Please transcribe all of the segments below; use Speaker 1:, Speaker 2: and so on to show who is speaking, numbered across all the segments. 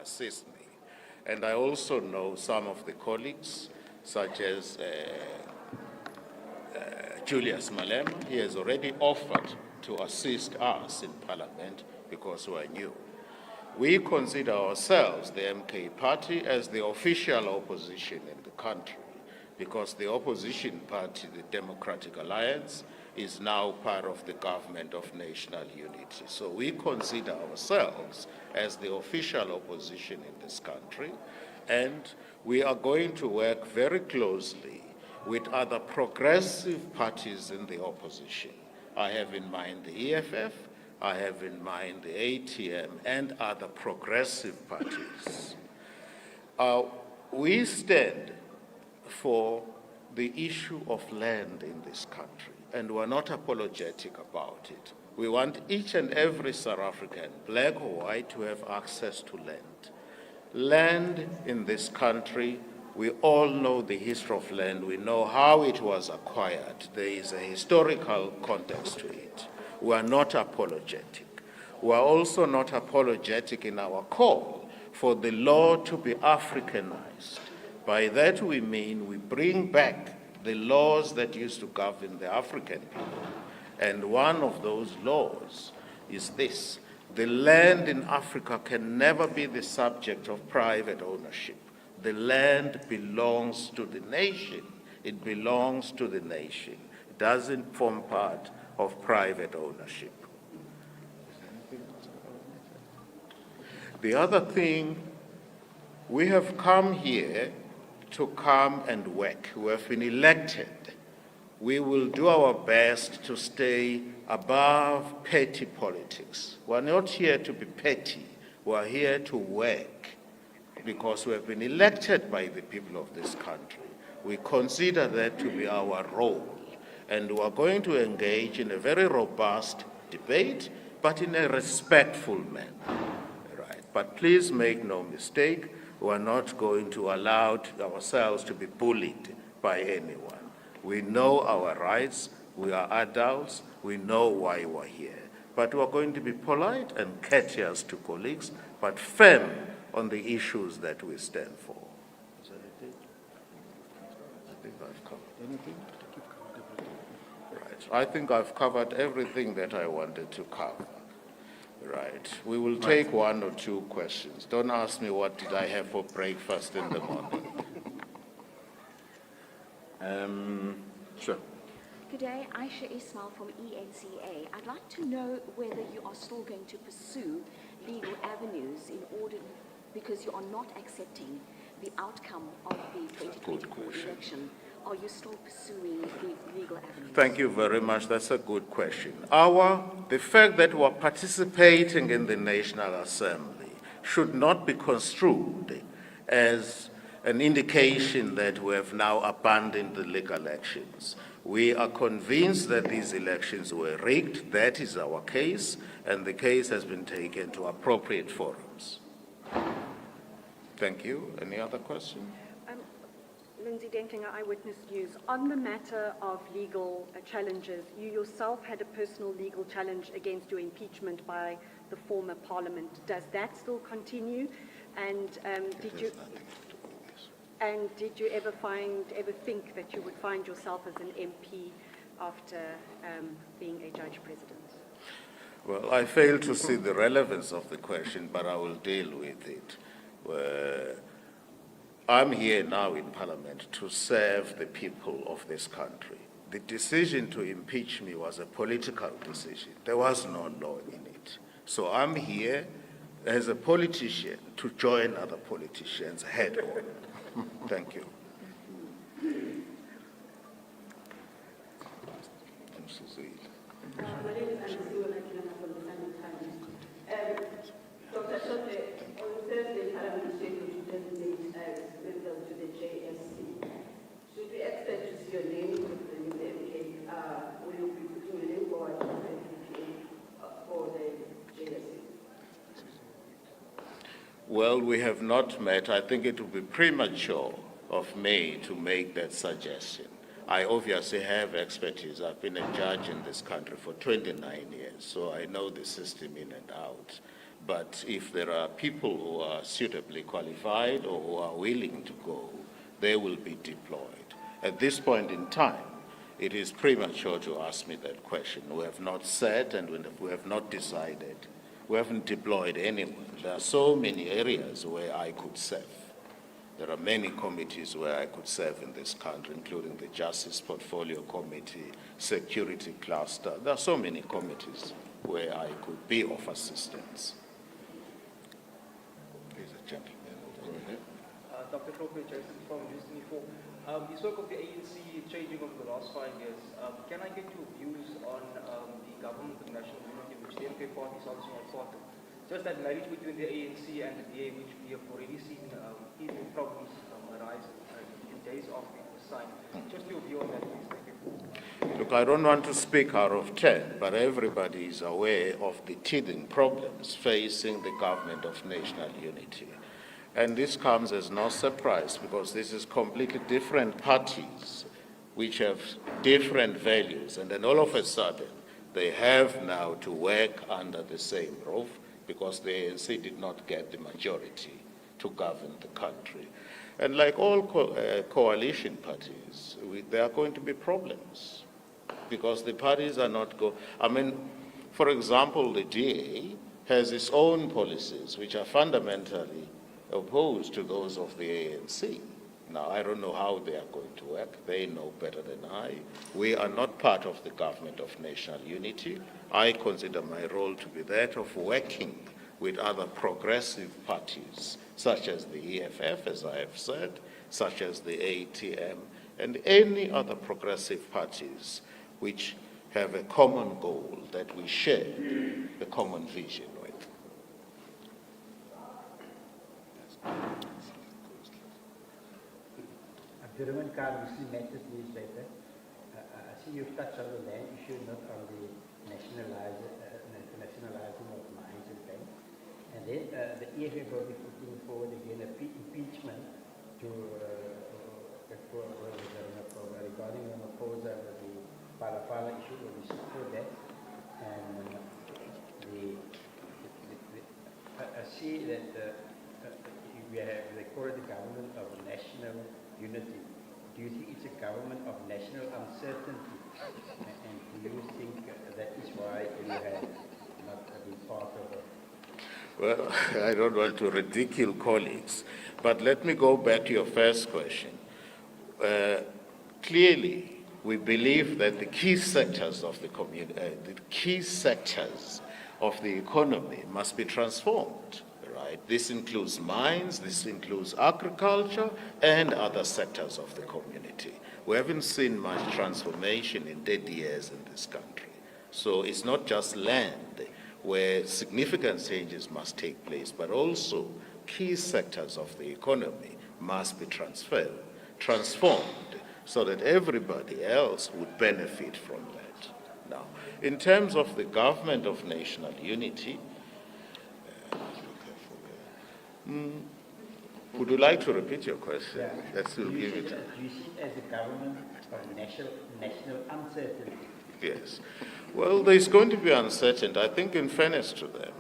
Speaker 1: assist me. And I also know some of the colleagues, such as Julius Malema. He has already offered to assist us in Parliament because we are new. We consider ourselves, the MK party, as the official opposition in the country because the opposition party, the Democratic Alliance, is now part of the government of national unity. So we consider ourselves as the official opposition in this country, and we are going to work very closely with other progressive parties in the opposition. I have in mind the EFF, I have in mind the ATM, and other progressive parties. We stand for the issue of land in this country, and we're not apologetic about it. We want each and every South African, black or white, to have access to land. Land in this country, we all know the history of land. We know how it was acquired. There is a historical context to it. We are not apologetic. We are also not apologetic in our call for the law to be Africanized. By that we mean we bring back the laws that used to govern the African people. And one of those laws is this: the land in Africa can never be the subject of private ownership. The land belongs to the nation. It belongs to the nation. It doesn't form part of private ownership. The other thing, we have come here to come and work. We have been elected. We will do our best to stay above petty politics. We're not here to be petty. We're here to work because we have been elected by the people of this country. We consider that to be our role. And we're going to engage in a very robust debate, but in a respectful manner. Right? But please make no mistake, we're not going to allow ourselves to be bullied by anyone. We know our rights, we are adults, we know why we're here. But we're going to be polite and courteous to colleagues, but firm on the issues that we stand for. Is that it? I think I've covered anything. Right. I think I've covered everything that I wanted to cover. Right. We will take one or two questions. Don't ask me what did I have for breakfast in the morning. Sure.
Speaker 2: Good day, Aisha Ismail from ENCA. I'd like to know whether you are still going to pursue legal avenues in order, because you are not accepting the outcome of the 2024 election. Are you still pursuing the legal avenues?
Speaker 1: Thank you very much. That's a good question. The fact that we're participating in the National Assembly should not be construed as an indication that we have now abandoned the legal elections. We are convinced that these elections were rigged. That is our case, and the case has been taken to appropriate forums. Thank you. Any other question?
Speaker 3: Lindsay Denklinger, Eyewitness News. On the matter of legal challenges, you yourself had a personal legal challenge against your impeachment by the former parliament. Does that still continue? And did you ever think that you would find yourself as an MP after being a judge president?
Speaker 1: Well, I fail to see the relevance of the question, but I will deal with it. I'm here now in Parliament to serve the people of this country. The decision to impeach me was a political decision. There was no law in it. So I'm here as a politician to join other politicians head on. Thank you.
Speaker 4: My name is Anisiwe from the Sunday Times. Dr. Hlophe, on Thursday, Parliament is scheduled to designate as members to the JSC. Should we expect to see your name with the new MK? Will you be putting your name forward to the NPP for the JSC?
Speaker 1: Well, we have not met. I think it would be premature of me to make that suggestion. I obviously have expertise. I've been a judge in this country for 29 years, so I know the system in and out. But if there are people who are suitably qualified or who are willing to go, they will be deployed. At this point in time, it is premature to ask me that question. We have not said and we have not decided. We haven't deployed anyone. There are so many areas where I could serve. There are many committees where I could serve in this country, including the Justice Portfolio Committee, Security Cluster. There are so many committees where I could be of assistance. Please, a gentleman. Go ahead.
Speaker 5: Dr. Hlophe'S, Jason from News 24. You spoke of the ANC changing over the last 5 years. Can I get your views on the government of national unity, which the MK party is also not part of? Just that marriage between the ANC and the DA, which we have already seen even problems arise in days after it was signed. Just your view on that, please. Thank you.
Speaker 1: Look, I don't want to speak out of turn, but everybody is aware of the teething problems facing the government of national unity. And this comes as no surprise because this is completely different parties which have different values. And then all of a sudden, they have now to work under the same roof because the ANC did not get the majority to govern the country. And like all coalition parties, there are going to be problems because the parties are not for example, the DA has its own policies which are fundamentally opposed to those of the ANC. Now, I don't know how they are going to work. They know better than I. We are not part of the government of national unity. I consider my role to be that of working with other progressive parties, such as the EFF, as I have said, such as the ATM, and any other progressive parties which have a common goal that we share, a common vision with.
Speaker 6: German car recently met this newspaper. I see you've touched on the land issue, not on the nationalizing of mines and things. And then the EFF will be putting forward again a impeachment to regarding the Maposa, the Palapala issue, will be support that. And I see that we have recorded the government of national unity. Do you think it's a government of national uncertainty? And do you think that is why you have not been part of it?
Speaker 1: Well, I don't want to ridicule colleagues, but let me go back to your first question. Clearly, we believe that the key sectors of the economy must be transformed. Right? This includes mines, this includes agriculture, and other sectors of the community. We haven't seen much transformation in 30 years in this country. So it's not just land where significant changes must take place, but also key sectors of the economy must be transformed, so that everybody else would benefit from that. Now, in terms of the government of national unity, would you like to repeat your question?
Speaker 6: Yeah.
Speaker 1: Yes, we'll give it.
Speaker 6: Do you see it as a government of national uncertainty?
Speaker 1: Yes. Well, there's going to be uncertainty. I think in fairness to them,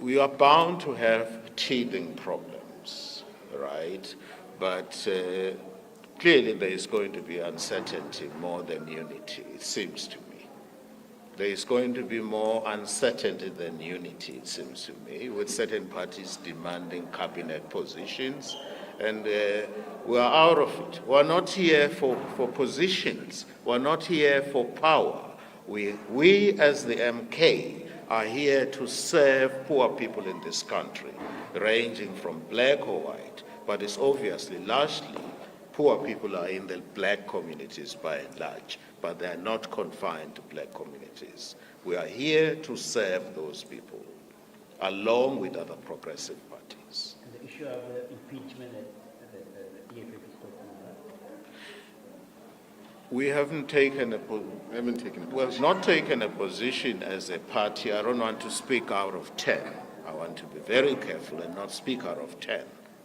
Speaker 1: we are bound to have teething problems, right? But clearly there is going to be uncertainty more than unity, it seems to me. There is going to be more uncertainty than unity, it seems to me, with certain parties demanding cabinet positions, and we are out of it. We are not here for positions. We are not here for power. We as the MK are here to serve poor people in this country, ranging from black or white, but it's obviously largely poor people are in the black communities by and large, but they are not confined to black communities. We are here to serve those people, along with other progressive parties.
Speaker 6: And the issue of the impeachment that the EFF is talking about?
Speaker 1: We haven't taken not taken a position as a party. I don't want to speak out of 10. I want to be very careful and not speak out of 10,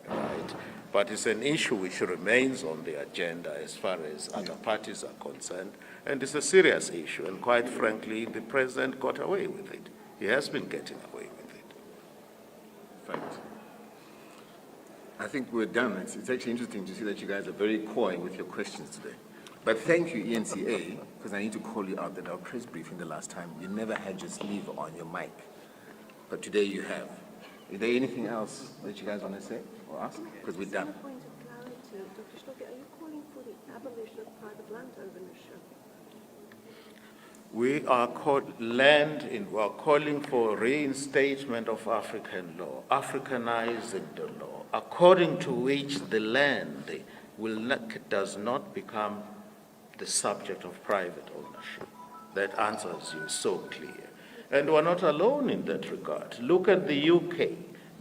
Speaker 1: right? But it's an issue which remains on the agenda as far as other parties are concerned, and it's a serious issue, and quite frankly, the president got away with it. He has been getting away with it.
Speaker 7: I think we're done. It's actually interesting to see that you guys are very coy with your questions today. But thank you, ENCA, because I need to call you out that our press briefing the last time, you never had your sleeve on your mic. But today you have. Is there anything else that you guys want to say or ask? Because we're done.
Speaker 8: Just a point of clarity, Dr. Hlophe, are you calling for the abolition of private land ownership?
Speaker 1: We are calling for reinstatement of African law, Africanizing the law, according to which the land does not become the subject of private ownership. That answers you so clear. And we're not alone in that regard. Look at the UK.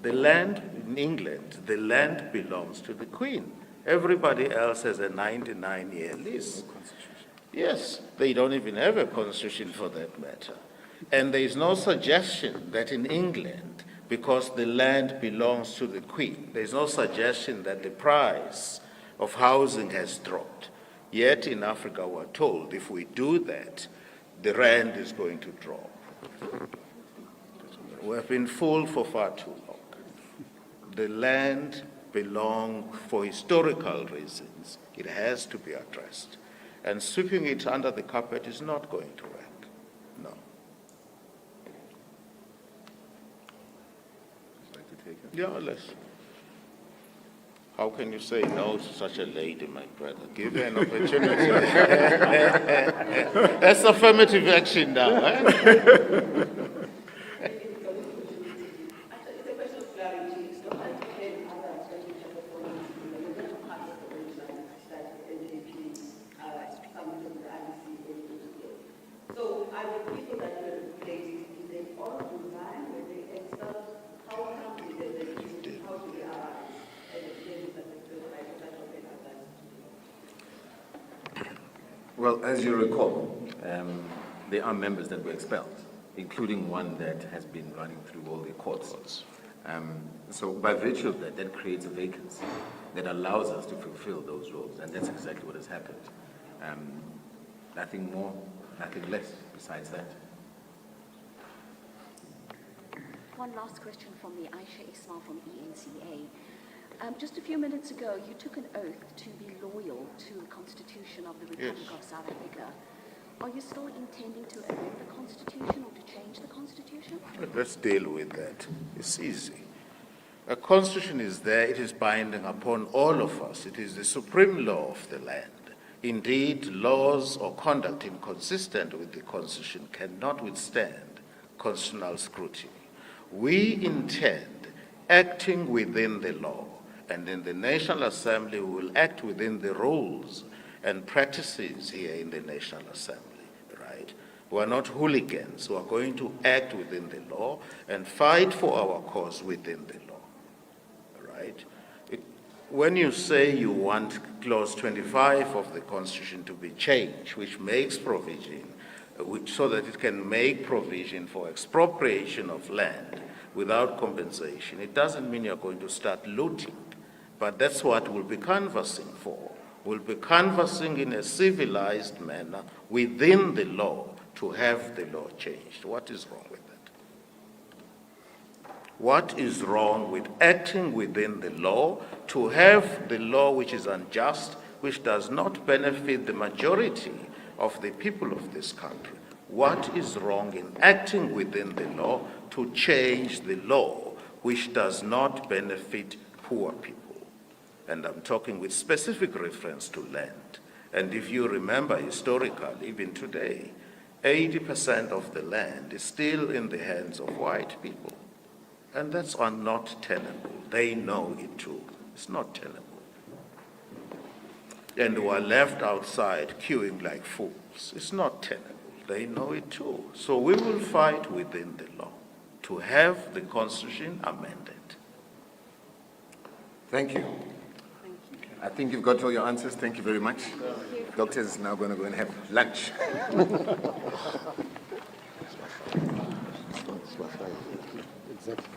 Speaker 1: The land in England, the land belongs to the Queen. Everybody else has a 99-year lease. Yes, they don't even have a constitution for that matter. And there is no suggestion that in England, because the land belongs to the Queen, there is no suggestion that the price of housing has dropped. Yet in Africa, we're told if we do that, the rand is going to drop. We have been fooled for far too long. The land belongs for historical reasons. It has to be addressed. And sweeping it under the carpet is not going to work. No.
Speaker 7: Would you like to take it?
Speaker 1: Yeah, let's. How can you say no to such a lady, my brother? Give her an opportunity. That's affirmative action now. Eh?
Speaker 4: It's a question of clarity. It's not like any other expenditure performance. You're going to pass the baseline that the NJP coming from the IBC. So are the people that were replaced, do they all resign? Were they expelled? How come did they how do they arrive?
Speaker 7: Well, as you recall, there are members that were expelled, including one that has been running through all the courts. So by virtue of that, that creates a vacancy that allows us to fulfill those roles, and that's exactly what has happened. Nothing more, nothing less besides that.
Speaker 2: One last question from me, Aisha Ismail from ENCA. Just a few minutes ago, you took an oath to be loyal to the Constitution of the Republic of South Africa. Are you still intending to amend the Constitution or to change the Constitution?
Speaker 1: Let's deal with that. It's easy. A Constitution is there. It is binding upon all of us. It is the supreme law of the land. Indeed, laws or conduct inconsistent with the Constitution cannot withstand constitutional scrutiny. We intend acting within the law, and in the National Assembly we will act within the rules and practices here in the National Assembly, right? We are not hooligans. We are going to act within the law and fight for our cause within the law, right? When you say you want Clause 25 of the Constitution to be changed, which makes provision, so that it can make provision for expropriation of land without compensation, it doesn't mean you're going to start looting. But that's what we'll be canvassing for. We'll be canvassing in a civilized manner within the law to have the law changed. What is wrong with that? What is wrong with acting within the law to have the law which is unjust, which does not benefit the majority of the people of this country? What is wrong in acting within the law to change the law which does not benefit poor people? And I'm talking with specific reference to land. And if you remember historically, even today, 80% of the land is still in the hands of white people. And that's not tenable. They know it too. It's not tenable. And we're left outside queuing like fools. It's not tenable. They know it too. So we will fight within the law to have the Constitution amended.
Speaker 7: Thank you. I think you've got all your answers. Thank you very much. Doctors now going to go and have lunch.
Speaker 1: Exactly.